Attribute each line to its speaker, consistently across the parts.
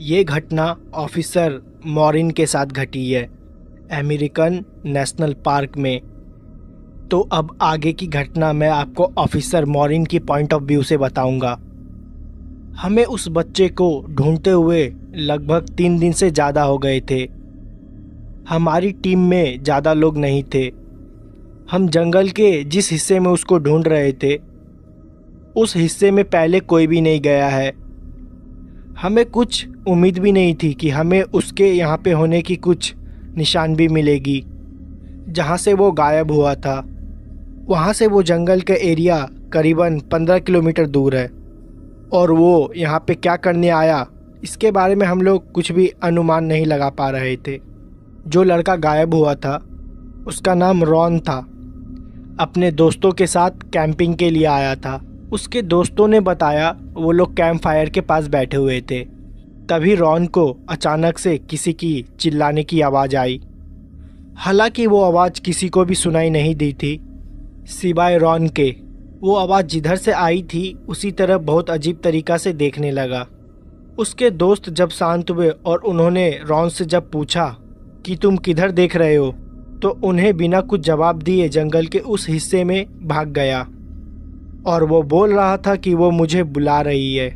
Speaker 1: ये घटना ऑफिसर मॉरिन के साथ घटी है अमेरिकन नेशनल पार्क में। तो अब आगे की घटना मैं आपको ऑफिसर मॉरिन की पॉइंट ऑफ व्यू से बताऊंगा। हमें उस बच्चे को ढूंढते हुए लगभग 3 दिन से ज़्यादा हो गए थे। हमारी टीम में ज़्यादा लोग नहीं थे। हम जंगल के जिस हिस्से में उसको ढूंढ रहे थे उस हिस्से में पहले कोई भी नहीं गया है। हमें कुछ उम्मीद भी नहीं थी कि हमें उसके यहाँ पे होने की कुछ निशान भी मिलेगी। जहाँ से वो गायब हुआ था वहाँ से वो जंगल का एरिया करीबन 15 किलोमीटर दूर है, और वो यहाँ पे क्या करने आया इसके बारे में हम लोग कुछ भी अनुमान नहीं लगा पा रहे थे। जो लड़का गायब हुआ था उसका नाम रॉन था। अपने दोस्तों के साथ कैंपिंग के लिए आया था। उसके दोस्तों ने बताया वो लोग कैंप फायर के पास बैठे हुए थे। तभी रॉन को अचानक से किसी की चिल्लाने की आवाज़ आई। हालांकि वो आवाज़ किसी को भी सुनाई नहीं दी थी सिवाय रॉन के। वो आवाज़ जिधर से आई थी उसी तरफ बहुत अजीब तरीक़ा से देखने लगा। उसके दोस्त जब शांत हुए और उन्होंने रॉन से जब पूछा कि तुम किधर देख रहे हो, तो उन्हें बिना कुछ जवाब दिए जंगल के उस हिस्से में भाग गया। और वो बोल रहा था कि वो मुझे बुला रही है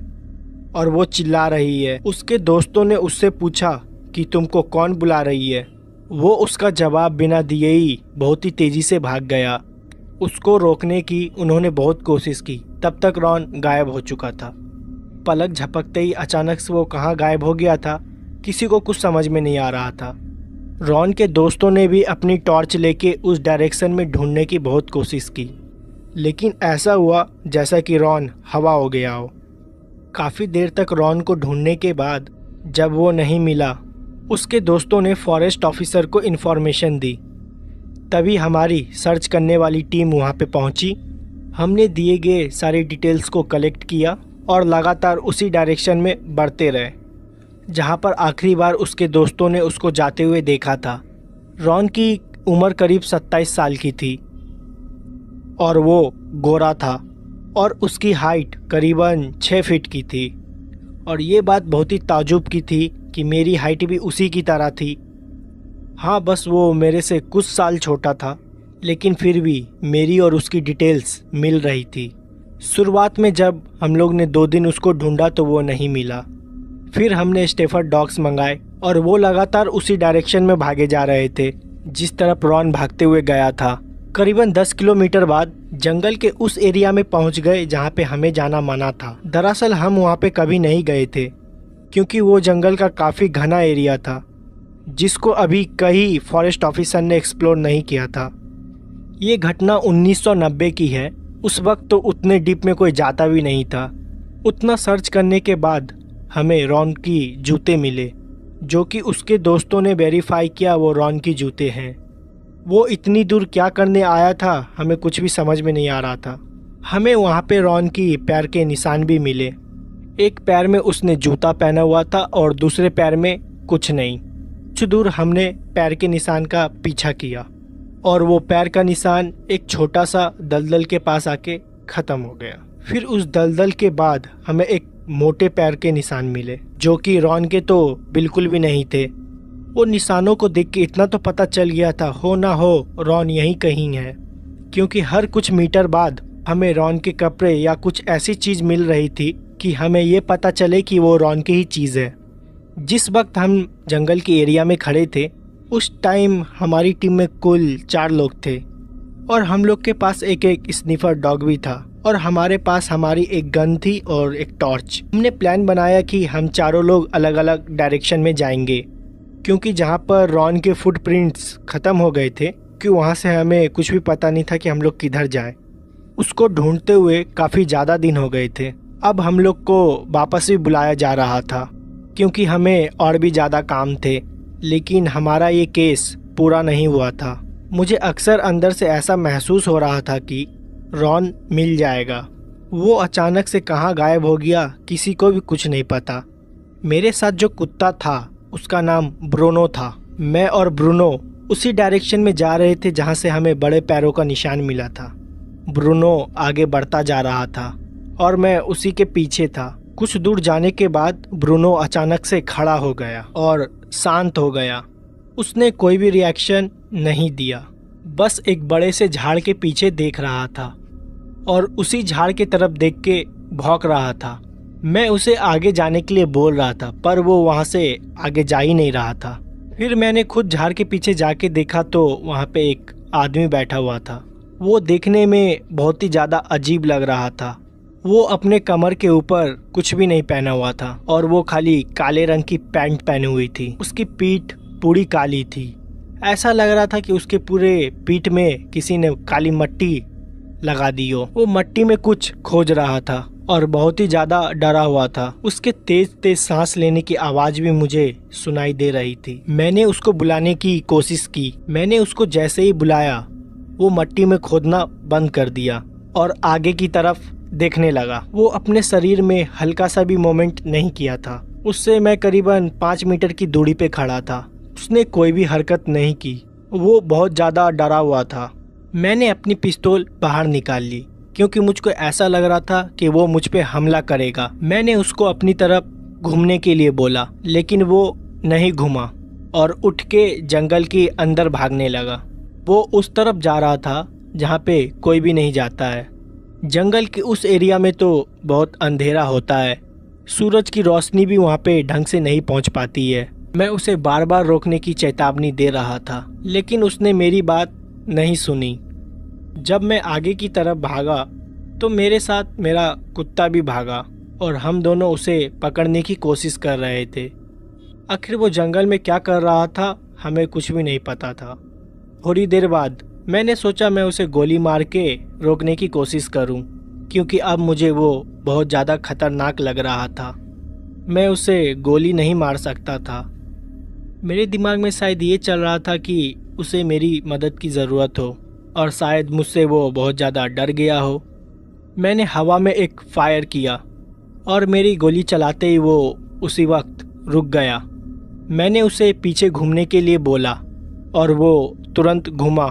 Speaker 1: और वो चिल्ला रही है। उसके दोस्तों ने उससे पूछा कि तुमको कौन बुला रही है। वो उसका जवाब बिना दिए ही बहुत ही तेज़ी से भाग गया। उसको रोकने की उन्होंने बहुत कोशिश की, तब तक रॉन गायब हो चुका था। पलक झपकते ही अचानक से वो कहाँ गायब हो गया था किसी को कुछ समझ में नहीं आ रहा था। रॉन के दोस्तों ने भी अपनी टॉर्च लेके उस डायरेक्शन में ढूंढने की बहुत कोशिश की, लेकिन ऐसा हुआ जैसा कि रॉन हवा हो गया हो। काफ़ी देर तक रॉन को ढूंढने के बाद जब वो नहीं मिला, उसके दोस्तों ने फॉरेस्ट ऑफिसर को इन्फॉर्मेशन दी। तभी हमारी सर्च करने वाली टीम वहाँ पे पहुँची। हमने दिए गए सारी डिटेल्स को कलेक्ट किया और लगातार उसी डायरेक्शन में बढ़ते रहे जहाँ पर आखिरी बार उसके दोस्तों ने उसको जाते हुए देखा था। रॉन की उम्र करीब 27 साल की थी और वो गोरा था और उसकी हाइट करीबन 6 फीट की थी। और ये बात बहुत ही ताजुब की थी कि मेरी हाइट भी उसी की तरह थी। हाँ, बस वो मेरे से कुछ साल छोटा था, लेकिन फिर भी मेरी और उसकी डिटेल्स मिल रही थी। शुरुआत में जब हम लोग ने 2 दिन उसको ढूंढा तो वो नहीं मिला। फिर हमने स्टेफर्ड डॉग्स मंगाए और वो लगातार उसी डायरेक्शन में भागे जा रहे थे जिस तरफ रॉन भागते हुए गया था। करीबन 10 किलोमीटर बाद जंगल के उस एरिया में पहुंच गए जहां पे हमें जाना मना था। दरअसल हम वहां पे कभी नहीं गए थे क्योंकि वो जंगल का काफ़ी घना एरिया था जिसको अभी कई फॉरेस्ट ऑफिसर ने एक्सप्लोर नहीं किया था। ये घटना 1990 की है। उस वक्त तो उतने डीप में कोई जाता भी नहीं था। उतना सर्च करने के बाद हमें रॉन की जूते मिले जो कि उसके दोस्तों ने वेरीफाई किया वो रॉन की जूते हैं। वो इतनी दूर क्या करने आया था हमें कुछ भी समझ में नहीं आ रहा था। हमें वहाँ पे रॉन की पैर के निशान भी मिले। एक पैर में उसने जूता पहना हुआ था और दूसरे पैर में कुछ नहीं। कुछ दूर हमने पैर के निशान का पीछा किया और वो पैर का निशान एक छोटा सा दलदल के पास आके ख़त्म हो गया। फिर उस दलदल के बाद हमें एक मोटे पैर के निशान मिले जो कि रॉन के तो बिल्कुल भी नहीं थे। वो निशानों को देख के इतना तो पता चल गया था हो ना हो रॉन यहीं कहीं है, क्योंकि हर कुछ मीटर बाद हमें रॉन के कपड़े या कुछ ऐसी चीज़ मिल रही थी कि हमें ये पता चले कि वो रॉन की ही चीज़ है। जिस वक्त हम जंगल के एरिया में खड़े थे उस टाइम हमारी टीम में कुल 4 लोग थे और हम लोग के पास एक स्निफर डॉग भी था और हमारे पास हमारी एक गन थी और एक टॉर्च। हमने प्लान बनाया कि हम चारों लोग अलग अलग डायरेक्शन में जाएंगे क्योंकि जहाँ पर रॉन के फुटप्रिंट्स ख़त्म हो गए थे कि वहाँ से हमें कुछ भी पता नहीं था कि हम लोग किधर जाएं। उसको ढूंढते हुए काफ़ी ज़्यादा दिन हो गए थे। अब हम लोग को वापस भी बुलाया जा रहा था क्योंकि हमें और भी ज़्यादा काम थे, लेकिन हमारा ये केस पूरा नहीं हुआ था। मुझे अक्सर अंदर से ऐसा महसूस हो रहा था कि रॉन मिल जाएगा। वो अचानक से कहाँ गायब हो गया किसी को भी कुछ नहीं पता। मेरे साथ जो कुत्ता था उसका नाम ब्रूनो था। मैं और ब्रूनो उसी डायरेक्शन में जा रहे थे जहाँ से हमें बड़े पैरों का निशान मिला था। ब्रूनो आगे बढ़ता जा रहा था और मैं उसी के पीछे था। कुछ दूर जाने के बाद ब्रूनो अचानक से खड़ा हो गया और शांत हो गया। उसने कोई भी रिएक्शन नहीं दिया, बस एक बड़े से झाड़ के पीछे देख रहा था और उसी झाड़ की तरफ देख के भौंक रहा था। मैं उसे आगे जाने के लिए बोल रहा था पर वो वहाँ से आगे जा ही नहीं रहा था। फिर मैंने खुद झाड़ के पीछे जाके देखा तो वहाँ पे एक आदमी बैठा हुआ था। वो देखने में बहुत ही ज़्यादा अजीब लग रहा था। वो अपने कमर के ऊपर कुछ भी नहीं पहना हुआ था और वो खाली काले रंग की पैंट पहनी हुई थी। उसकी पीठ पूरी काली थी। ऐसा लग रहा था कि उसके पूरे पीठ में किसी ने काली मट्टी लगा दी हो। वो मट्टी में कुछ खोज रहा था और बहुत ही ज़्यादा डरा हुआ था। उसके तेज तेज सांस लेने की आवाज़ भी मुझे सुनाई दे रही थी। मैंने उसको बुलाने की कोशिश की। मैंने उसको जैसे ही बुलाया वो मट्टी में खोदना बंद कर दिया और आगे की तरफ देखने लगा। वो अपने शरीर में हल्का सा भी मूवमेंट नहीं किया था। उससे मैं करीबन 5 मीटर की दूरी पे खड़ा था। उसने कोई भी हरकत नहीं की। वो बहुत ज़्यादा डरा हुआ था। मैंने अपनी पिस्तौल बाहर निकाल ली क्योंकि मुझको ऐसा लग रहा था कि वो मुझ पे हमला करेगा। मैंने उसको अपनी तरफ घूमने के लिए बोला लेकिन वो नहीं घूमा और उठ के जंगल के अंदर भागने लगा। वो उस तरफ जा रहा था जहाँ पे कोई भी नहीं जाता है। जंगल के उस एरिया में तो बहुत अंधेरा होता है। सूरज की रोशनी भी वहाँ पे ढंग से नहीं पहुँच पाती है। मैं उसे बार बार रोकने की चेतावनी दे रहा था लेकिन उसने मेरी बात नहीं सुनी। जब मैं आगे की तरफ भागा तो मेरे साथ मेरा कुत्ता भी भागा और हम दोनों उसे पकड़ने की कोशिश कर रहे थे। आखिर वो जंगल में क्या कर रहा था हमें कुछ भी नहीं पता था। थोड़ी देर बाद मैंने सोचा मैं उसे गोली मार के रोकने की कोशिश करूं क्योंकि अब मुझे वो बहुत ज़्यादा खतरनाक लग रहा था। मैं उसे गोली नहीं मार सकता था। मेरे दिमाग में शायद ये चल रहा था कि उसे मेरी मदद की ज़रूरत हो और शायद मुझसे वो बहुत ज़्यादा डर गया हो। मैंने हवा में एक फायर किया और मेरी गोली चलाते ही वो उसी वक्त रुक गया। मैंने उसे पीछे घूमने के लिए बोला और वो तुरंत घूमा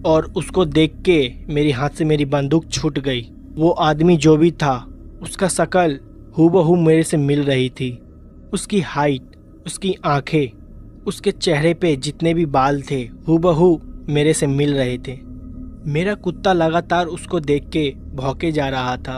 Speaker 1: और उसको देख के मेरी हाथ से मेरी बंदूक छूट गई। वो आदमी जो भी था उसका शक्ल हूबहू मेरे से मिल रही थी। उसकी हाइट, उसकी आंखें, उसके चेहरे पे जितने भी बाल थे हूबहू मेरे से मिल रहे थे। मेरा कुत्ता लगातार उसको देख के भौंके जा रहा था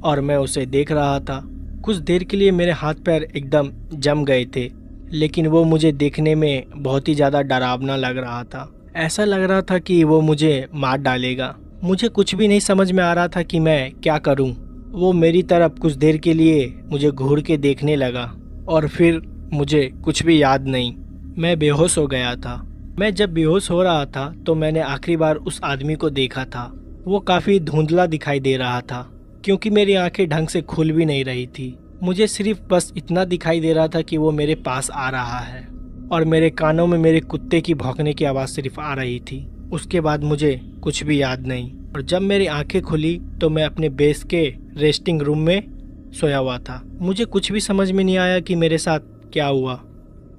Speaker 1: और मैं उसे देख रहा था। कुछ देर के लिए मेरे हाथ पैर एकदम जम गए थे लेकिन वो मुझे देखने में बहुत ही ज़्यादा डरावना लग रहा था। ऐसा लग रहा था कि वो मुझे मार डालेगा। मुझे कुछ भी नहीं समझ में आ रहा था कि मैं क्या करूं। वो मेरी तरफ कुछ देर के लिए मुझे घूर के देखने लगा और फिर मुझे कुछ भी याद नहीं। मैं बेहोश हो गया था। मैं जब बेहोश हो रहा था तो मैंने आखिरी बार उस आदमी को देखा था। वो काफ़ी धुंधला दिखाई दे रहा था क्योंकि मेरी आंखें ढंग से खुल भी नहीं रही थी। मुझे सिर्फ बस इतना दिखाई दे रहा था कि वो मेरे पास आ रहा है और मेरे कानों में मेरे कुत्ते की भौंकने की आवाज़ सिर्फ आ रही थी। उसके बाद मुझे कुछ भी याद नहीं और जब मेरी आंखें खुली तो मैं अपने बेस के रेस्टिंग रूम में सोया हुआ था। मुझे कुछ भी समझ में नहीं आया कि मेरे साथ क्या हुआ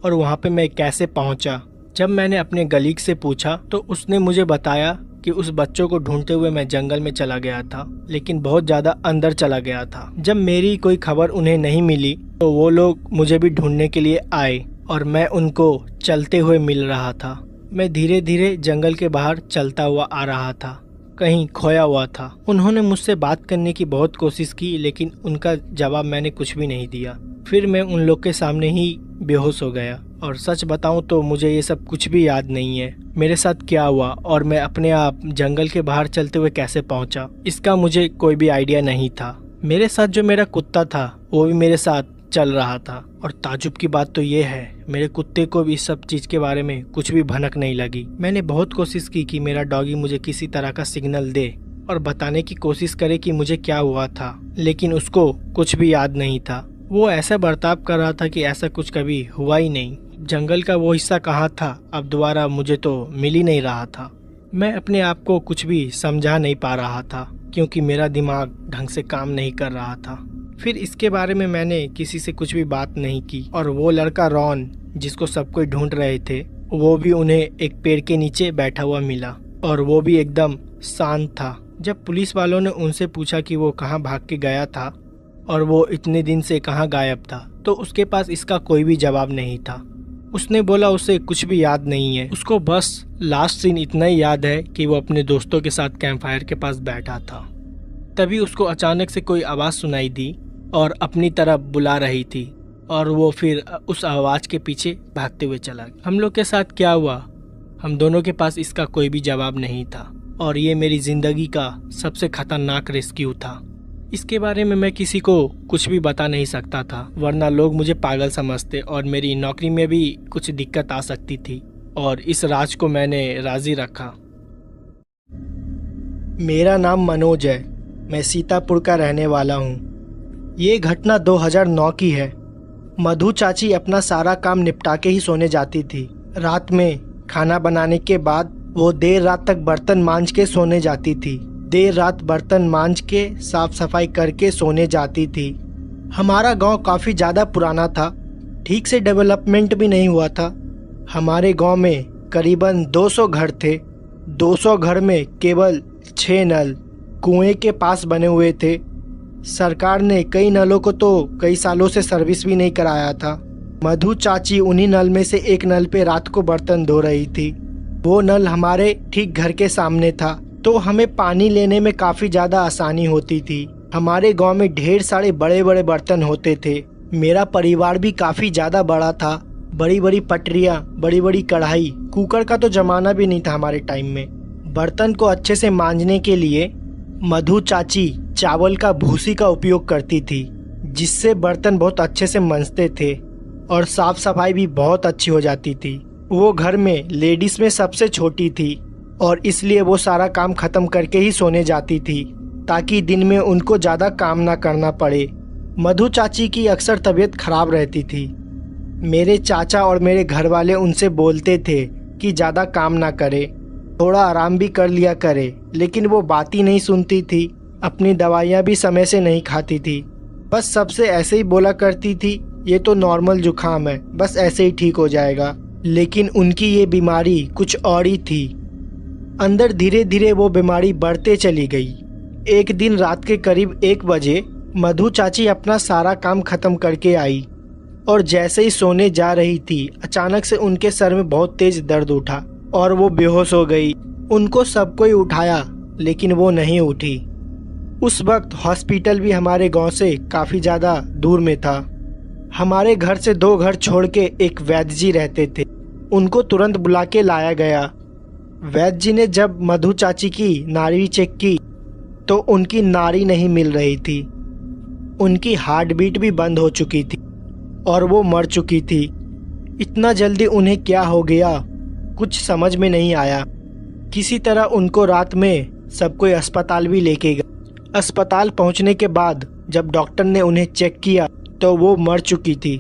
Speaker 1: और वहाँ पे मैं कैसे पहुँचा। जब मैंने अपने गलीग से पूछा तो उसने मुझे बताया कि उस बच्चों को ढूंढते हुए मैं जंगल में चला गया था लेकिन बहुत ज़्यादा अंदर चला गया था। जब मेरी कोई खबर उन्हें नहीं मिली तो वो लोग मुझे भी ढूंढने के लिए आए और मैं उनको चलते हुए मिल रहा था। मैं धीरे धीरे जंगल के बाहर चलता हुआ आ रहा था, कहीं खोया हुआ था। उन्होंने मुझसे बात करने की बहुत कोशिश की लेकिन उनका जवाब मैंने कुछ भी नहीं दिया। फिर मैं उन लोग के सामने ही बेहोश हो गया और सच बताऊं तो मुझे ये सब कुछ भी याद नहीं है। मेरे साथ क्या हुआ और मैं अपने आप जंगल के बाहर चलते हुए कैसे पहुंचा, इसका मुझे कोई भी आइडिया नहीं था। मेरे साथ जो मेरा कुत्ता था वो भी मेरे साथ चल रहा था और ताजुब की बात तो ये है मेरे कुत्ते को भी इस सब चीज़ के बारे में कुछ भी भनक नहीं लगी। मैंने बहुत कोशिश की कि मेरा डॉगी मुझे किसी तरह का सिग्नल दे और बताने की कोशिश करे कि मुझे क्या हुआ था लेकिन उसको कुछ भी याद नहीं था। वो ऐसा बर्ताव कर रहा था कि ऐसा कुछ कभी हुआ ही नहीं। जंगल का वो हिस्सा कहाँ था अब दोबारा मुझे तो मिल ही नहीं रहा था। मैं अपने आप को कुछ भी समझा नहीं पा रहा था क्योंकि मेरा दिमाग ढंग से काम नहीं कर रहा था। फिर इसके बारे में मैंने किसी से कुछ भी बात नहीं की और वो लड़का रॉन जिसको सब कोई ढूंढ रहे थे वो भी उन्हें एक पेड़ के नीचे बैठा हुआ मिला और वो भी एकदम शांत था। जब पुलिस वालों ने उनसे पूछा कि वो कहाँ भाग के गया था और वो इतने दिन से कहाँ गायब था। तो उसके पास इसका कोई भी जवाब नहीं था। उसने बोला उसे कुछ भी याद नहीं है, उसको बस लास्ट सीन इतना ही याद है कि वो अपने दोस्तों के साथ कैंप फायर के पास बैठा था। तभी उसको अचानक से कोई आवाज़ सुनाई दी और अपनी तरफ बुला रही थी, और वो फिर उस आवाज़ के पीछे भागते हुए चला गया। हम लोग के साथ क्या हुआ, हम दोनों के पास इसका कोई भी जवाब नहीं था, और ये मेरी ज़िंदगी का सबसे खतरनाक रेस्क्यू था। इसके बारे में मैं किसी को कुछ भी बता नहीं सकता था, वरना लोग मुझे पागल समझते और मेरी नौकरी में भी कुछ दिक्कत आ सकती थी, और इस राज को मैंने राजी रखा। मेरा नाम मनोज है, मैं सीतापुर का रहने वाला हूँ। ये घटना 2009 की है। मधु चाची अपना सारा काम निपटा के ही सोने जाती थी। रात में खाना बनाने के बाद वो देर रात तक बर्तन मांज के सोने जाती थी। देर रात बर्तन मांज के साफ सफाई करके सोने जाती थी। हमारा गांव काफ़ी ज़्यादा पुराना था, ठीक से डेवलपमेंट भी नहीं हुआ था। हमारे गांव में करीबन 200 घर थे। 200 घर में केवल 6 नल कुएं के पास बने हुए थे। सरकार ने कई नलों को तो कई सालों से सर्विस भी नहीं कराया था। मधु चाची उन्हीं नल में से एक नल पे रात को बर्तन धो रही थी। वो नल हमारे ठीक घर के सामने था, तो हमें पानी लेने में काफ़ी ज़्यादा आसानी होती थी। हमारे गांव में ढेर सारे बड़े बड़े बर्तन होते थे। मेरा परिवार भी काफ़ी ज़्यादा बड़ा था। बड़ी बड़ी पटरियाँ, बड़ी बड़ी कढ़ाई, कुकर का तो ज़माना भी नहीं था हमारे टाइम में। बर्तन को अच्छे से मांजने के लिए मधु चाची चावल का भूसी का उपयोग करती थी, जिससे बर्तन बहुत अच्छे से मंजते थे और साफ़ सफाई भी बहुत अच्छी हो जाती थी। वो घर में लेडीज़ में सबसे छोटी थी, और इसलिए वो सारा काम ख़त्म करके ही सोने जाती थी, ताकि दिन में उनको ज़्यादा काम ना करना पड़े। मधु चाची की अक्सर तबीयत खराब रहती थी। मेरे चाचा और मेरे घर वाले उनसे बोलते थे कि ज़्यादा काम ना करे, थोड़ा आराम भी कर लिया करे, लेकिन वो बात ही नहीं सुनती थी। अपनी दवाइयाँ भी समय से नहीं खाती थी, बस सबसे ऐसे ही बोला करती थी, ये तो नॉर्मल जुकाम है, बस ऐसे ही ठीक हो जाएगा। लेकिन उनकी ये बीमारी कुछ और ही थी। अंदर धीरे धीरे वो बीमारी बढ़ते चली गई। एक दिन रात के करीब 1 बजे मधु चाची अपना सारा काम खत्म करके आई, और जैसे ही सोने जा रही थी, अचानक से उनके सर में बहुत तेज दर्द उठा और वो बेहोश हो गई। उनको सब कोई उठाया, लेकिन वो नहीं उठी। उस वक्त हॉस्पिटल भी हमारे गांव से काफ़ी ज़्यादा दूर में था। हमारे घर से 2 घर छोड़ के एक वैद्य जी रहते थे, उनको तुरंत बुला के लाया गया। वैद्य जी ने जब मधु चाची की नाड़ी चेक की तो उनकी नाड़ी नहीं मिल रही थी। उनकी हार्ट बीट भी बंद हो चुकी थी और वो मर चुकी थी। इतना जल्दी उन्हें क्या हो गया, कुछ समझ में नहीं आया। किसी तरह उनको रात में सब कोई अस्पताल भी लेके गए। अस्पताल पहुंचने के बाद जब डॉक्टर ने उन्हें चेक किया तो वो मर चुकी थी।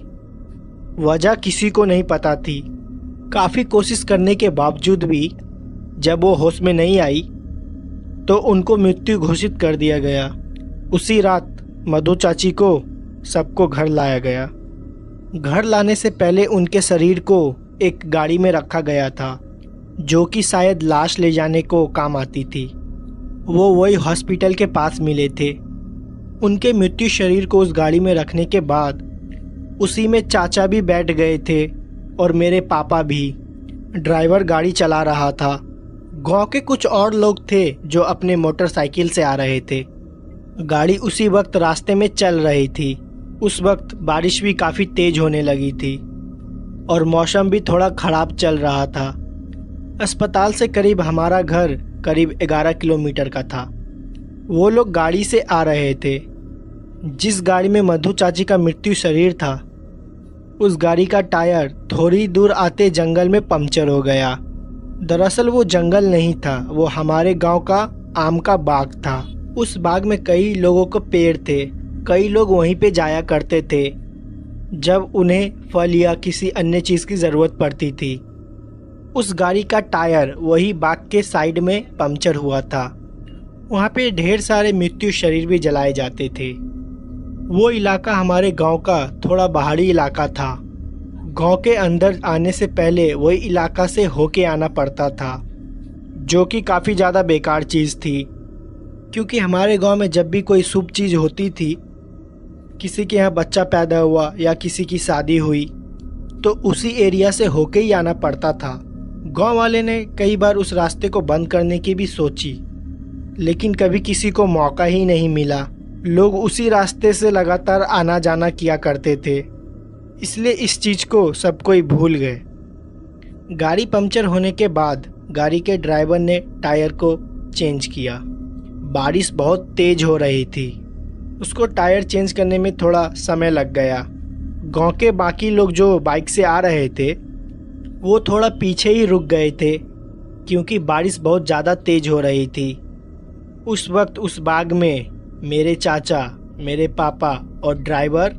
Speaker 1: वजह किसी को नहीं पता थी। काफ़ी कोशिश करने के बावजूद भी जब वो होश में नहीं आई तो उनको मृत्यु घोषित कर दिया गया। उसी रात मधु चाची को सबको घर लाया गया। घर लाने से पहले उनके शरीर को एक गाड़ी में रखा गया था, जो कि शायद लाश ले जाने को काम आती थी। वो वही हॉस्पिटल के पास मिले थे। उनके मृत्यु शरीर को उस गाड़ी में रखने के बाद उसी में चाचा भी बैठ गए थे और मेरे पापा भी। ड्राइवर गाड़ी चला रहा था। गांव के कुछ और लोग थे जो अपने मोटरसाइकिल से आ रहे थे। गाड़ी उसी वक्त रास्ते में चल रही थी। उस वक्त बारिश भी काफ़ी तेज होने लगी थी और मौसम भी थोड़ा ख़राब चल रहा था। अस्पताल से करीब हमारा घर करीब 11 किलोमीटर का था। वो लोग गाड़ी से आ रहे थे। जिस गाड़ी में मधु चाची का मृत्यु शरीर था, उस गाड़ी का टायर थोड़ी दूर आते जंगल में पंक्चर हो गया। दरअसल वो जंगल नहीं था, वो हमारे गांव का आम का बाग था। उस बाग में कई लोगों को पेड़ थे। कई लोग वहीं पे जाया करते थे जब उन्हें फल या किसी अन्य चीज़ की ज़रूरत पड़ती थी। उस गाड़ी का टायर वही बाग के साइड में पंक्चर हुआ था। वहाँ पे ढेर सारे मृत्यु शरीर भी जलाए जाते थे। वो इलाका हमारे गांव का थोड़ा पहाड़ी इलाका था। गांव के अंदर आने से पहले वही इलाका से होके आना पड़ता था, जो कि काफ़ी ज़्यादा बेकार चीज़ थी, क्योंकि हमारे गांव में जब भी कोई शुभ चीज़ होती थी किसी के यहाँ बच्चा पैदा हुआ या किसी की शादी हुई तो उसी एरिया से होके ही आना पड़ता था। गांव वाले ने कई बार उस रास्ते को बंद करने की भी सोची, लेकिन कभी किसी को मौका ही नहीं मिला। लोग उसी रास्ते से लगातार आना जाना किया करते थे, इसलिए इस चीज़ को सब कोई भूल गए। गाड़ी पंक्चर होने के बाद गाड़ी के ड्राइवर ने टायर को चेंज किया। बारिश बहुत तेज हो रही थी, उसको टायर चेंज करने में थोड़ा समय लग गया। गांव के बाकी लोग जो बाइक से आ रहे थे वो थोड़ा पीछे ही रुक गए थे, क्योंकि बारिश बहुत ज़्यादा तेज हो रही थी। उस वक्त उस बाग में मेरे चाचा, मेरे पापा और ड्राइवर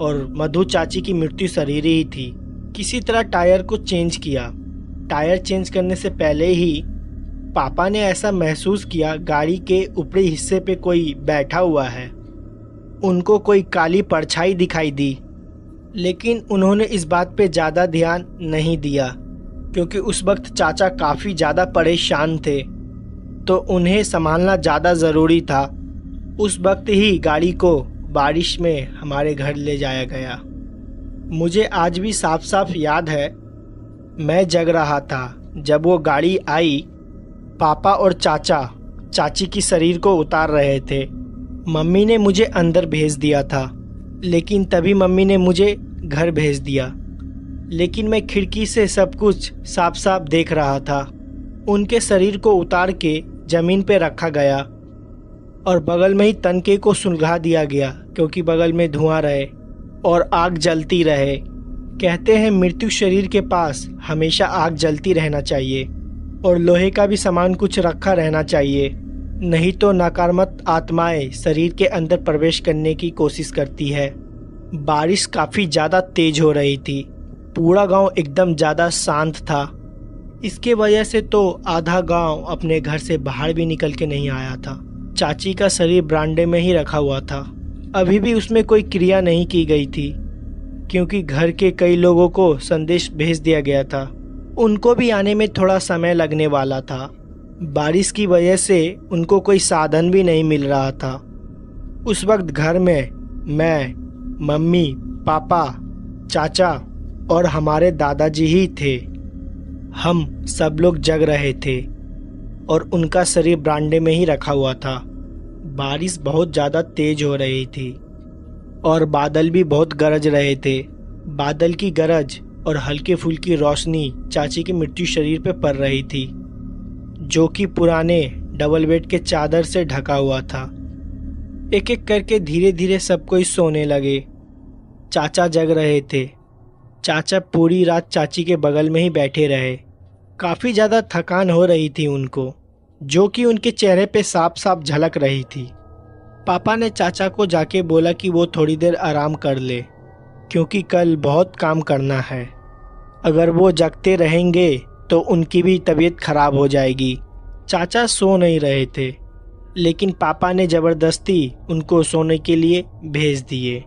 Speaker 1: और मधु चाची की मृत्यु शरीरी ही थी। किसी तरह टायर को चेंज किया। टायर चेंज करने से पहले ही पापा ने ऐसा महसूस किया गाड़ी के ऊपरी हिस्से पे कोई बैठा हुआ है। उनको कोई काली परछाई दिखाई दी, लेकिन उन्होंने इस बात पे ज़्यादा ध्यान नहीं दिया, क्योंकि उस वक्त चाचा काफ़ी ज़्यादा परेशान थे, तो उन्हें संभालना ज़्यादा ज़रूरी था। उस वक्त ही गाड़ी को बारिश में हमारे घर ले जाया गया। मुझे आज भी साफ साफ याद है, मैं जग रहा था जब वो गाड़ी आई। पापा और चाचा चाची की शरीर को उतार रहे थे। मम्मी ने मुझे अंदर भेज दिया था, लेकिन तभी मम्मी ने मुझे घर भेज दिया। लेकिन मैं खिड़की से सब कुछ साफ साफ देख रहा था। उनके शरीर को उतार के ज़मीन पे रखा गया और बगल में ही तनके को सुलगा दिया गया, क्योंकि बगल में धुआं रहे और आग जलती रहे। कहते हैं मृत्यु शरीर के पास हमेशा आग जलती रहना चाहिए और लोहे का भी सामान कुछ रखा रहना चाहिए, नहीं तो नकारात्मक आत्माएं शरीर के अंदर प्रवेश करने की कोशिश करती है। बारिश काफ़ी ज़्यादा तेज हो रही थी। पूरा गांव एकदम ज़्यादा शांत था। इसके वजह से तो आधा गांव अपने घर से बाहर भी निकल के नहीं आया था। चाची का शरीर बरामदे में ही रखा हुआ था। अभी भी उसमें कोई क्रिया नहीं की गई थी, क्योंकि घर के कई लोगों को संदेश भेज दिया गया था। उनको भी आने में थोड़ा समय लगने वाला था। बारिश की वजह से उनको कोई साधन भी नहीं मिल रहा था। उस वक्त घर में मैं, मम्मी, पापा, चाचा और हमारे दादाजी ही थे। हम सब लोग जग रहे थे और उनका शरीर बरामदे में ही रखा हुआ था। बारिश बहुत ज़्यादा तेज हो रही थी और बादल भी बहुत गरज रहे थे। बादल की गरज और हल्के फुल्की रोशनी चाची की मृत्यु शरीर पर पड़ रही थी, जो कि पुराने डबल बेड के चादर से ढका हुआ था। एक एक करके धीरे धीरे सब कोई सोने लगे। चाचा जग रहे थे। चाचा पूरी रात चाची के बगल में ही बैठे रहे। काफ़ी ज़्यादा थकान हो रही थी उनको, जो कि उनके चेहरे पे साफ साफ झलक रही थी। पापा ने चाचा को जाके बोला कि वो थोड़ी देर आराम कर ले, क्योंकि कल बहुत काम करना है। अगर वो जगते रहेंगे तो उनकी भी तबीयत खराब हो जाएगी। चाचा सो नहीं रहे थे, लेकिन पापा ने ज़बरदस्ती उनको सोने के लिए भेज दिए।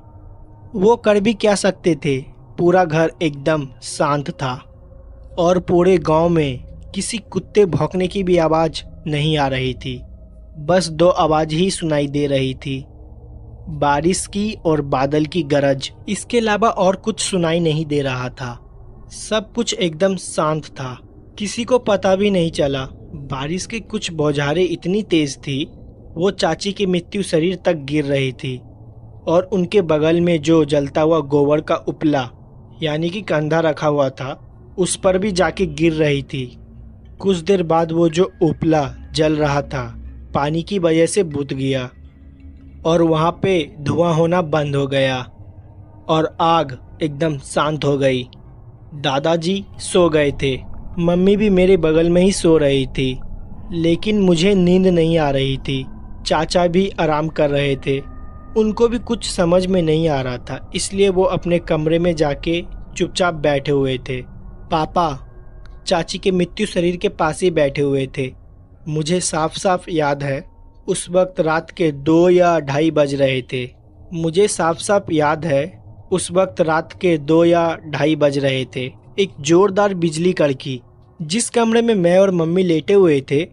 Speaker 1: वो कर भी क्या सकते थे, पूरा घर एकदम शांत था और पूरे गांव में किसी कुत्ते भौंकने की भी आवाज़ नहीं आ रही थी। बस दो आवाज़ ही सुनाई दे रही थी, बारिश की और बादल की गरज। इसके अलावा और कुछ सुनाई नहीं दे रहा था। सब कुछ एकदम शांत था। किसी को पता भी नहीं चला। बारिश की कुछ बौछारें इतनी तेज थी, वो चाची की मृत्यु शरीर तक गिर रही थी और उनके बगल में जो जलता हुआ गोबर का उपला यानी कि कंधा रखा हुआ था, उस पर भी जाके गिर रही थी। कुछ देर बाद वो जो उपला जल रहा था, पानी की वजह से बुझ गया और वहाँ पे धुआं होना बंद हो गया और आग एकदम शांत हो गई। दादाजी सो गए थे। मम्मी भी मेरे बगल में ही सो रही थी, लेकिन मुझे नींद नहीं आ रही थी। चाचा भी आराम कर रहे थे। उनको भी कुछ समझ में नहीं आ रहा था, इसलिए वो अपने कमरे में जाके चुपचाप बैठे हुए थे। पापा चाची के मृत्यु शरीर के पास ही बैठे हुए थे। मुझे साफ साफ याद है, उस वक्त रात के 2 या 2:30 बज रहे थे। मुझे साफ साफ याद है, उस वक्त रात के 2 या 2:30 बज रहे थे। एक जोरदार बिजली कड़की। जिस कमरे में मैं और मम्मी लेटे हुए थे,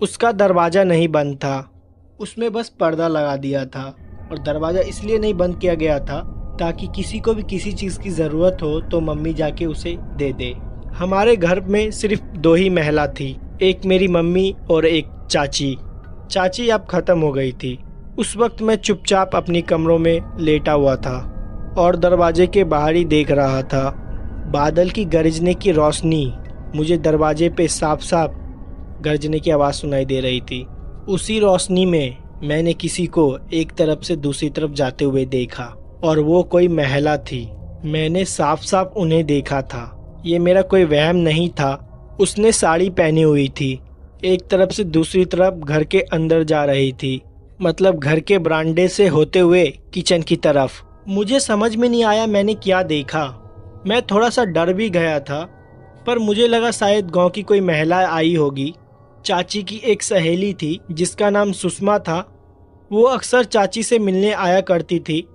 Speaker 1: उसका दरवाज़ा नहीं बंद था, उसमें बस पर्दा लगा दिया था। और दरवाज़ा इसलिए नहीं बंद किया गया था ताकि किसी को भी किसी चीज़ की ज़रूरत हो तो मम्मी जाके उसे दे दे। हमारे घर में सिर्फ 2 ही महिला थी, एक मेरी मम्मी और एक चाची। चाची अब ख़त्म हो गई थी। उस वक्त मैं चुपचाप अपनी कमरों में लेटा हुआ था और दरवाजे के बाहर ही देख रहा था। बादल की गरजने की रोशनी मुझे दरवाजे पे साफ साफ गरजने की आवाज़ सुनाई दे रही थी। उसी रोशनी में मैंने किसी को एक तरफ से दूसरी तरफ जाते हुए देखा और वो कोई महिला थी। मैंने साफ साफ उन्हें देखा था, ये मेरा कोई वहम नहीं था। उसने साड़ी पहनी हुई थी, एक तरफ से दूसरी तरफ घर के अंदर जा रही थी, मतलब घर के बरामदे से होते हुए किचन की तरफ। मुझे समझ में नहीं आया मैंने क्या देखा। मैं थोड़ा सा डर भी गया था, पर मुझे लगा शायद गांव की कोई महिला आई होगी। चाची की एक सहेली थी जिसका नाम सुषमा था, वो अक्सर चाची से मिलने आया करती थी।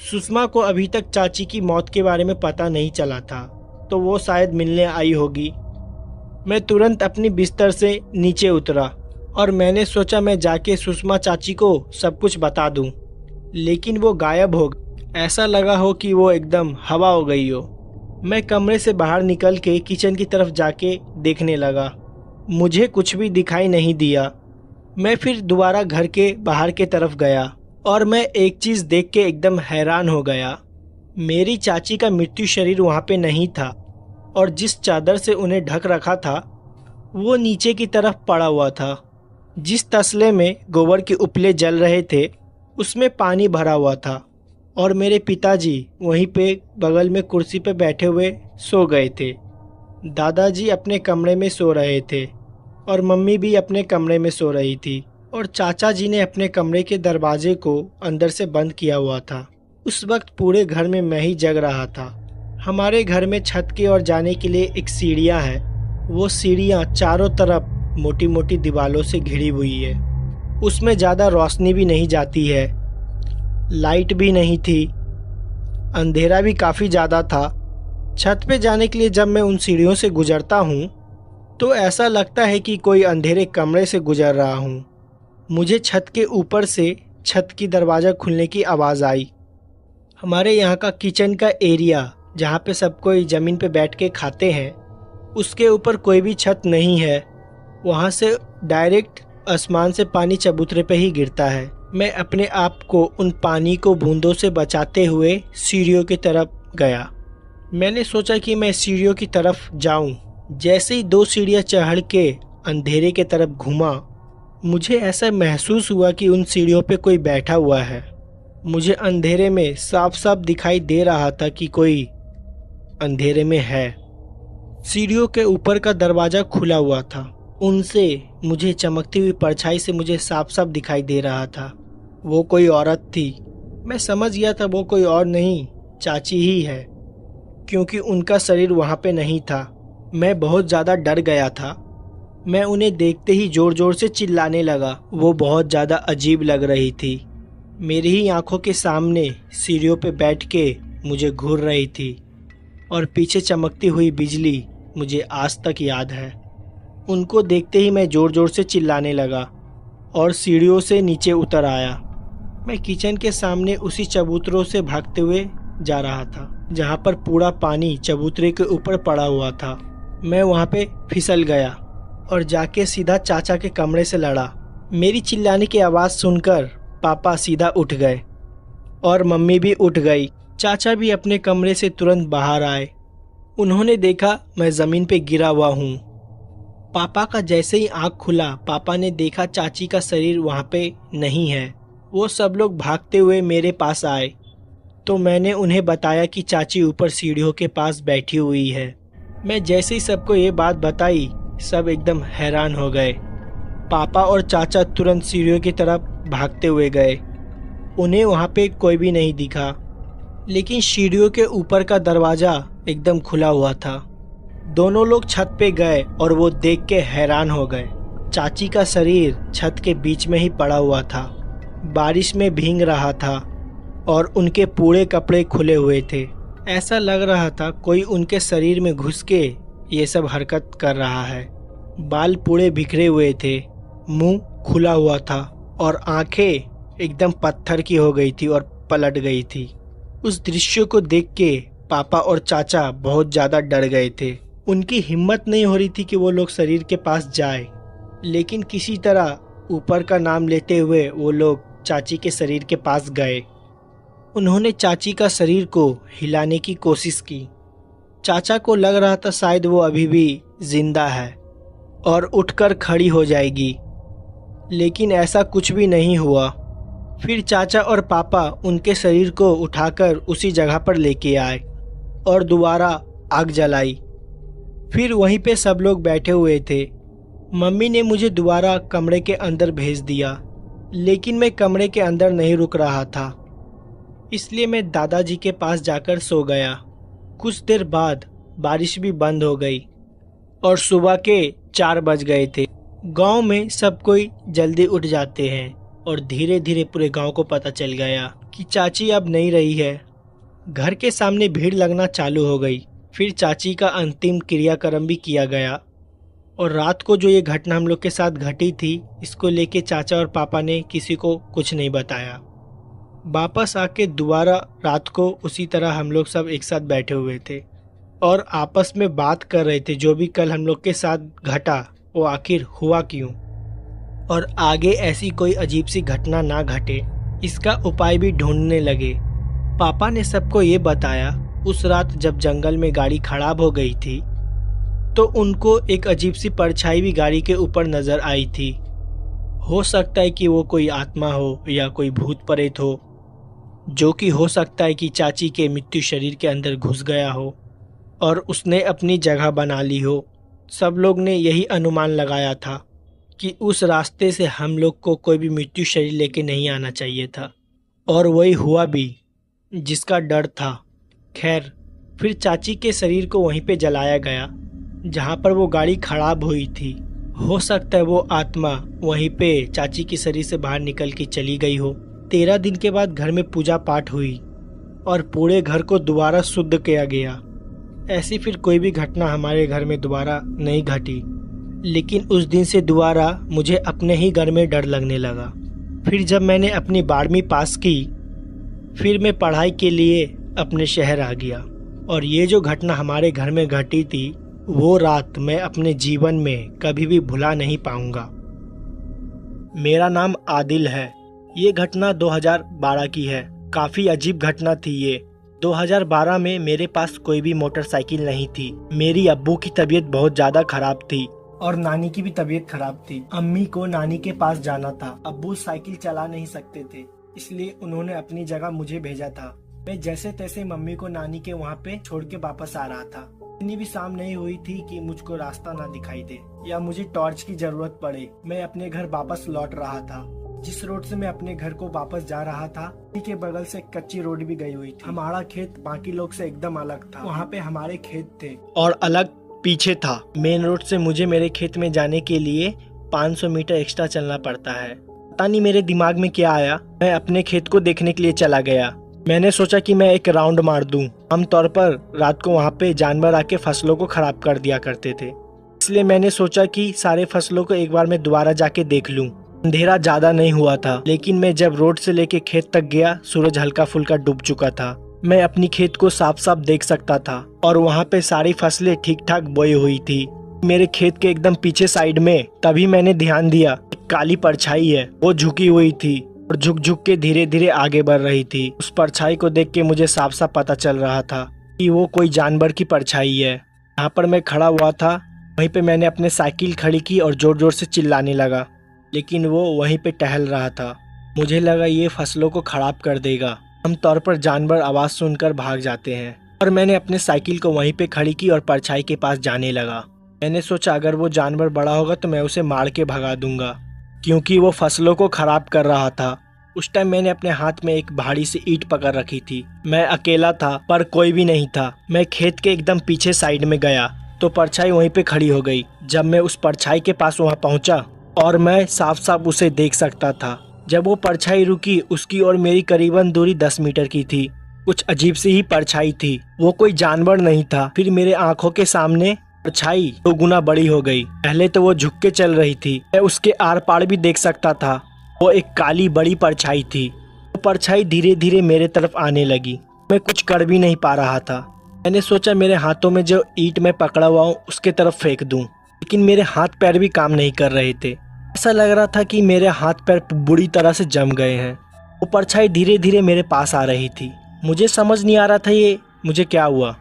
Speaker 1: सुषमा को अभी तक चाची की मौत के बारे में पता नहीं चला था, तो वो शायद मिलने आई होगी। मैं तुरंत अपनी बिस्तर से नीचे उतरा और मैंने सोचा मैं जाके सुषमा चाची को सब कुछ बता दूं, लेकिन वो गायब हो गई। ऐसा लगा हो कि वो एकदम हवा हो गई हो। मैं कमरे से बाहर निकल के किचन की तरफ जाके देखने लगा, मुझे कुछ भी दिखाई नहीं दिया। मैं फिर दोबारा घर के बाहर के तरफ गया और मैं एक चीज़ देख के एकदम हैरान हो गया। मेरी चाची का मृत्यु शरीर वहाँ पे नहीं था और जिस चादर से उन्हें ढक रखा था वो नीचे की तरफ पड़ा हुआ था। जिस तसले में गोबर के उपले जल रहे थे उसमें पानी भरा हुआ था और मेरे पिताजी वहीं पे बगल में कुर्सी पे बैठे हुए सो गए थे। दादाजी अपने कमरे में सो रहे थे और मम्मी भी अपने कमरे में सो रही थी और चाचा जी ने अपने कमरे के दरवाजे को अंदर से बंद किया हुआ था। उस वक्त पूरे घर में मैं ही जग रहा था। हमारे घर में छत की ओर जाने के लिए एक सीढ़ियाँ हैं। वो सीढ़ियाँ चारों तरफ मोटी मोटी दीवारों से घिरी हुई है। उसमें ज़्यादा रोशनी भी नहीं जाती है, लाइट भी नहीं थी, अंधेरा भी काफ़ी ज़्यादा था। छत पे जाने के लिए जब मैं उन सीढ़ियों से गुजरता हूँ तो ऐसा लगता है कि कोई अंधेरे कमरे से गुजर रहा हूँ। मुझे छत के ऊपर से छत की दरवाज़ा खुलने की आवाज़ आई। हमारे यहाँ का किचन का एरिया जहाँ पे सब कोई ज़मीन पे बैठ के खाते हैं, उसके ऊपर कोई भी छत नहीं है। वहाँ से डायरेक्ट आसमान से पानी चबूतरे पे ही गिरता है। मैं अपने आप को उन पानी को बूंदों से बचाते हुए सीढ़ियों की तरफ गया। मैंने सोचा कि मैं सीढ़ियों की तरफ जाऊं। जैसे ही 2 सीढ़ियां चढ़ के अंधेरे के तरफ घूमा, मुझे ऐसा महसूस हुआ कि उन सीढ़ियों पे कोई बैठा हुआ है। मुझे अंधेरे में साफ साफ दिखाई दे रहा था कि कोई अंधेरे में है। सीढ़ियों के ऊपर का दरवाज़ा खुला हुआ था, उनसे मुझे चमकती हुई परछाई से मुझे साफ साफ दिखाई दे रहा था वो कोई औरत थी। मैं समझ गया था वो कोई और नहीं, चाची ही है, क्योंकि उनका शरीर वहाँ पे नहीं था। मैं बहुत ज़्यादा डर गया था। मैं उन्हें देखते ही ज़ोर ज़ोर से चिल्लाने लगा। वो बहुत ज़्यादा अजीब लग रही थी। मेरी ही आंखों के सामने सीढ़ियों पे बैठ के मुझे घूर रही थी और पीछे चमकती हुई बिजली मुझे आज तक याद है। उनको देखते ही मैं ज़ोर ज़ोर से चिल्लाने लगा और सीढ़ियों से नीचे उतर आया। मैं किचन के सामने उसी चबूतरों से भागते हुए जा रहा था जहाँ पर पूरा पानी चबूतरे के ऊपर पड़ा हुआ था। मैं वहाँ पे फिसल गया और जाके सीधा चाचा के कमरे से लड़ा। मेरी चिल्लाने की आवाज़ सुनकर पापा सीधा उठ गए और मम्मी भी उठ गई। चाचा भी अपने कमरे से तुरंत बाहर आए। उन्होंने देखा मैं ज़मीन पे गिरा हुआ हूँ। पापा का जैसे ही आँख खुला, पापा ने देखा चाची का शरीर वहाँ पे नहीं है। वो सब लोग भागते हुए मेरे पास आए तो मैंने उन्हें बताया कि चाची ऊपर सीढ़ियों के पास बैठी हुई है। मैं जैसे ही सबको ये बात बताई, सब एकदम हैरान हो गए। पापा और चाचा तुरंत सीढ़ियों की तरफ भागते हुए गए। उन्हें वहाँ पे कोई भी नहीं दिखा, लेकिन सीढ़ियों के ऊपर का दरवाज़ा एकदम खुला हुआ था। दोनों लोग छत पे गए और वो देख के हैरान हो गए। चाची का शरीर छत के बीच में ही पड़ा हुआ था, बारिश में भीग रहा था और उनके पूरे कपड़े खुले हुए थे। ऐसा लग रहा था कोई उनके शरीर में घुस के ये सब हरकत कर रहा है। बाल पूरे बिखरे हुए थे, मुंह खुला हुआ था और आंखें एकदम पत्थर की हो गई थी और पलट गई थी। उस दृश्य को देख के पापा और चाचा बहुत ज़्यादा डर गए थे। उनकी हिम्मत नहीं हो रही थी कि वो लोग शरीर के पास जाए, लेकिन किसी तरह ऊपर का नाम लेते हुए वो लोग चाची के शरीर के पास गए। उन्होंने चाची का शरीर को हिलाने की कोशिश की। चाचा को लग रहा था शायद वो अभी भी जिंदा है और उठकर खड़ी हो जाएगी, लेकिन ऐसा कुछ भी नहीं हुआ। फिर चाचा और पापा उनके शरीर को उठाकर उसी जगह पर लेके आए और दोबारा आग जलाई। फिर वहीं पे सब लोग बैठे हुए थे। मम्मी ने मुझे दोबारा कमरे के अंदर भेज दिया, लेकिन मैं कमरे के अंदर नहीं रुक रहा था, इसलिए मैं दादाजी के पास जाकर सो गया। कुछ देर बाद बारिश भी बंद हो गई और सुबह के 4 बज गए थे। गांव में सब कोई जल्दी उठ जाते हैं और धीरे धीरे पूरे गांव को पता चल गया कि चाची अब नहीं रही है। घर के सामने भीड़ लगना चालू हो गई। फिर चाची का अंतिम क्रियाक्रम भी किया गया और रात को जो ये घटना हम लोग के साथ घटी थी, इसको लेके चाचा और पापा ने किसी को कुछ नहीं बताया। वापस आके दोबारा रात को उसी तरह हम लोग सब एक साथ बैठे हुए थे और आपस में बात कर रहे थे जो भी कल हम लोग के साथ घटा वो आखिर हुआ क्यों, और आगे ऐसी कोई अजीब सी घटना ना घटे इसका उपाय भी ढूंढने लगे। पापा ने सबको ये बताया उस रात जब जंगल में गाड़ी खराब हो गई थी तो उनको एक अजीब सी परछाई भी गाड़ी के ऊपर नजर आई थी। हो सकता है कि वो कोई आत्मा हो या कोई भूत प्रेत हो, जो कि हो सकता है कि चाची के मृत्यु शरीर के अंदर घुस गया हो और उसने अपनी जगह बना ली हो। सब लोग ने यही अनुमान लगाया था कि उस रास्ते से हम लोग को कोई भी मृत्यु शरीर लेके नहीं आना चाहिए था, और वही हुआ भी जिसका डर था। खैर, फिर चाची के शरीर को वहीं पे जलाया गया जहाँ पर वो गाड़ी खराब हुई थी। हो सकता है वो आत्मा वहीं पे चाची के शरीर से बाहर निकल के चली गई हो। 13 दिन के बाद घर में पूजा पाठ हुई और पूरे घर को दोबारा शुद्ध किया गया। ऐसी फिर कोई भी घटना हमारे घर में दोबारा नहीं घटी, लेकिन उस दिन से दोबारा मुझे अपने ही घर में डर लगने लगा। फिर जब मैंने अपनी 12वीं पास की, फिर मैं पढ़ाई के लिए अपने शहर आ गया, और ये जो घटना हमारे घर में घटी थी वो रात मैं अपने जीवन में कभी भी भुला नहीं पाऊंगा। मेरा नाम आदिल है। ये घटना 2012 की है। काफ़ी अजीब घटना थी ये। 2012 में मेरे पास कोई भी मोटरसाइकिल नहीं थी। मेरी अब्बू की तबीयत बहुत ज़्यादा खराब थी और नानी की भी तबीयत खराब थी। अम्मी को नानी के पास जाना था। अब्बू साइकिल चला नहीं सकते थे, इसलिए उन्होंने अपनी जगह मुझे भेजा था। मैं जैसे तैसे मम्मी को नानी के वहाँ पे छोड़ के वापस आ रहा था। इतनी भी शाम नहीं हुई थी कि मुझको रास्ता ना दिखाई दे या मुझे टॉर्च की जरूरत पड़े। मैं अपने घर वापस लौट रहा था। जिस रोड से मैं अपने घर को वापस जा रहा था, उसी के बगल से कच्ची रोड भी गई हुई थी। हमारा खेत बाकी लोग से एकदम अलग था। वहाँ पे हमारे खेत थे और अलग पीछे था। मेन रोड से मुझे मेरे खेत में जाने के लिए 500 मीटर एक्स्ट्रा चलना पड़ता है। पता नहीं मेरे दिमाग में क्या आया, मैं अपने खेत को देखने के लिए चला गया। मैंने सोचा कि मैं एक राउंड मार दूं। आमतौर पर रात को वहाँ पे जानवर आके फसलों को खराब कर दिया करते थे, इसलिए मैंने सोचा कि सारे फसलों को एक बार मैं दोबारा जाके देख लूं। अंधेरा ज्यादा नहीं हुआ था, लेकिन मैं जब रोड से लेके खेत तक गया, सूरज हल्का फुल्का डूब चुका था। मैं अपनी खेत को साफ साफ देख सकता था और वहाँ पे सारी फसलें ठीक ठाक बोई हुई थी। मेरे खेत के एकदम पीछे साइड में तभी मैंने ध्यान दिया, एक काली परछाई है, वो झुकी हुई थी और झुक झुक के धीरे धीरे आगे बढ़ रही थी। उस परछाई को देख के मुझे साफ साफ पता चल रहा था कि वो कोई जानवर की परछाई है। यहाँ पर मैं खड़ा हुआ था, वहीं पे मैंने अपने साइकिल खड़ी की और जोर जोर से चिल्लाने लगा, लेकिन वो वहीं पे टहल रहा था। मुझे लगा ये फसलों को खराब कर देगा। आमतौर पर जानवर आवाज़ सुनकर भाग जाते हैं, और मैंने अपने साइकिल को वहीं पे खड़ी की और परछाई के पास जाने लगा। मैंने सोचा अगर वो जानवर बड़ा होगा तो मैं उसे मार के भगा दूंगा, क्योंकि वो फसलों को खराब कर रहा था। उस टाइम मैंने अपने हाथ में एक भारी सी ईंट पकड़ रखी थी। मैं अकेला था पर कोई भी नहीं था। मैं खेत के एकदम पीछे साइड में गया तो परछाई वहीं पे खड़ी हो गई। जब मैं उस परछाई के पास वहाँ पहुँचा और मैं साफ साफ उसे देख सकता था। जब वो परछाई रुकी, उसकी और मेरी करीबन दूरी 10 मीटर की थी। कुछ अजीब सी ही परछाई थी, वो कोई जानवर नहीं था। फिर मेरे आंखों के सामने परछाई 2 गुना बड़ी हो गई। पहले तो वो झुक के चल रही थी, मैं उसके आर पार भी देख सकता था वो एक काली बड़ी परछाई थी। वो परछाई धीरे धीरे मेरे तरफ आने लगी। मैं कुछ कर भी नहीं पा रहा था। मैंने सोचा मेरे हाथों में जो ईंट मैं पकड़ा हुआ हूँ उसके तरफ फेंक दूं, लेकिन मेरे हाथ पैर भी काम नहीं कर रहे थे। ऐसा लग रहा था कि मेरे हाथ पैर बुरी तरह से जम गए हैं। वो परछाई धीरे धीरे मेरे पास आ रही थी। मुझे समझ नहीं आ रहा था ये मुझे क्या हुआ।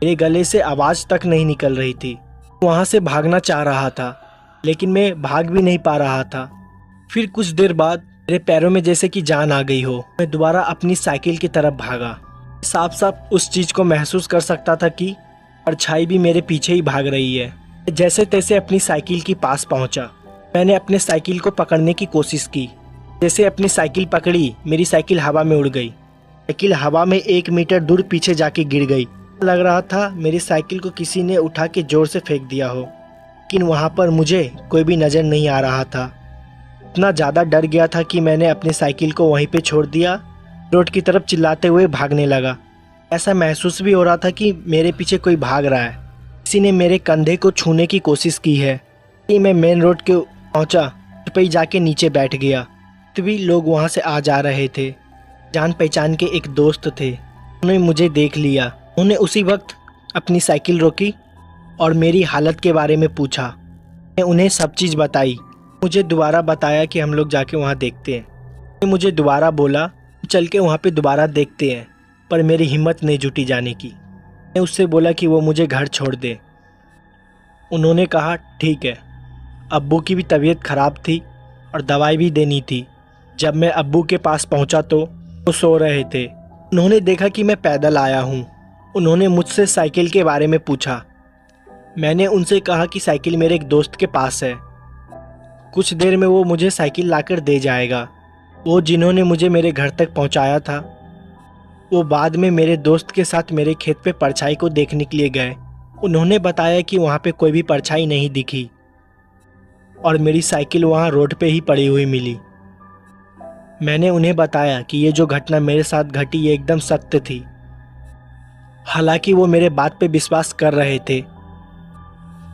Speaker 1: मेरे गले से आवाज़ तक नहीं निकल रही थी। वहाँ से भागना चाह रहा था, लेकिन मैं भाग भी नहीं पा रहा था। फिर कुछ देर बाद मेरे पैरों में जैसे कि जान आ गई हो। मैं दोबारा अपनी साइकिल की तरफ भागा। साफ साफ उस चीज़ को महसूस कर सकता था कि परछाई भी मेरे पीछे ही भाग रही है। जैसे तैसे अपनी साइकिल के पास पहुंचा। मैंने अपने साइकिल को पकड़ने की कोशिश की। जैसे अपनी साइकिल पकड़ी, मेरी साइकिल हवा में उड़ गई। साइकिल हवा में 1 मीटर दूर पीछे जाके गिर गई। लग रहा था मेरी साइकिल को किसी ने उठा के जोर से फेंक दिया हो, लेकिन वहाँ पर मुझे कोई भी नज़र नहीं आ रहा था। इतना ज़्यादा डर गया था कि मैंने अपनी साइकिल को वहीं पे छोड़ दिया। रोड की तरफ चिल्लाते हुए भागने लगा। ऐसा महसूस भी हो रहा था कि मेरे पीछे कोई भाग रहा है। किसी ने मेरे कंधे को छूने की कोशिश की है। कि मैं मेन रोड के पहुंचा, पे जाके नीचे बैठ गया। तभी लोग वहां से आ जा रहे थे। जान पहचान के एक दोस्त थे। उन्होंने मुझे देख लिया। उन्होंने उसी वक्त अपनी साइकिल रोकी और मेरी हालत के बारे में पूछा। मैं उन्हें सब चीज़ बताई। मुझे दोबारा बताया कि हम लोग जाके वहाँ देखते हैं। मुझे दोबारा बोला चल के वहाँ पे दोबारा देखते हैं, पर मेरी हिम्मत नहीं जुटी जाने की। मैं उससे बोला कि वो मुझे घर छोड़ दे। उन्होंने कहा ठीक है। अब्बू की भी तबीयत ख़राब थी और दवाई भी देनी थी। जब मैं अब्बू के पास पहुँचा तो वो सो रहे थे। उन्होंने देखा कि मैं पैदल आया हूँ। उन्होंने मुझसे साइकिल के बारे में पूछा। मैंने उनसे कहा कि साइकिल मेरे एक दोस्त के पास है, कुछ देर में वो मुझे साइकिल लाकर दे जाएगा। वो जिन्होंने मुझे मेरे घर तक पहुंचाया था, वो बाद में मेरे दोस्त के साथ मेरे खेत पे परछाई को देखने के लिए गए। उन्होंने बताया कि वहाँ पे कोई भी परछाई नहीं दिखी और मेरी साइकिल वहाँ रोड पे ही पड़ी हुई मिली। मैंने उन्हें बताया कि ये जो घटना मेरे साथ घटी ये एकदम सत्य थी। हालांकि वो मेरे बात पे विश्वास कर रहे थे।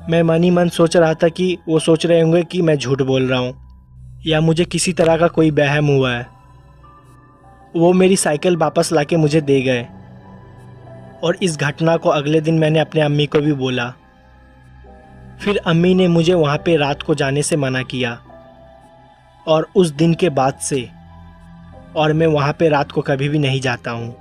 Speaker 1: मैं मन ही मन सोच रहा था कि वो सोच रहे होंगे कि मैं झूठ बोल रहा हूँ या मुझे किसी तरह का कोई वहम हुआ है। वो मेरी साइकिल वापस लाके मुझे दे गए और इस घटना को अगले दिन मैंने अपने अम्मी को भी बोला। फिर अम्मी ने मुझे वहाँ पे रात को जाने से मना किया और उस दिन के बाद से और मैं वहाँ पे रात को कभी भी नहीं जाता हूँ।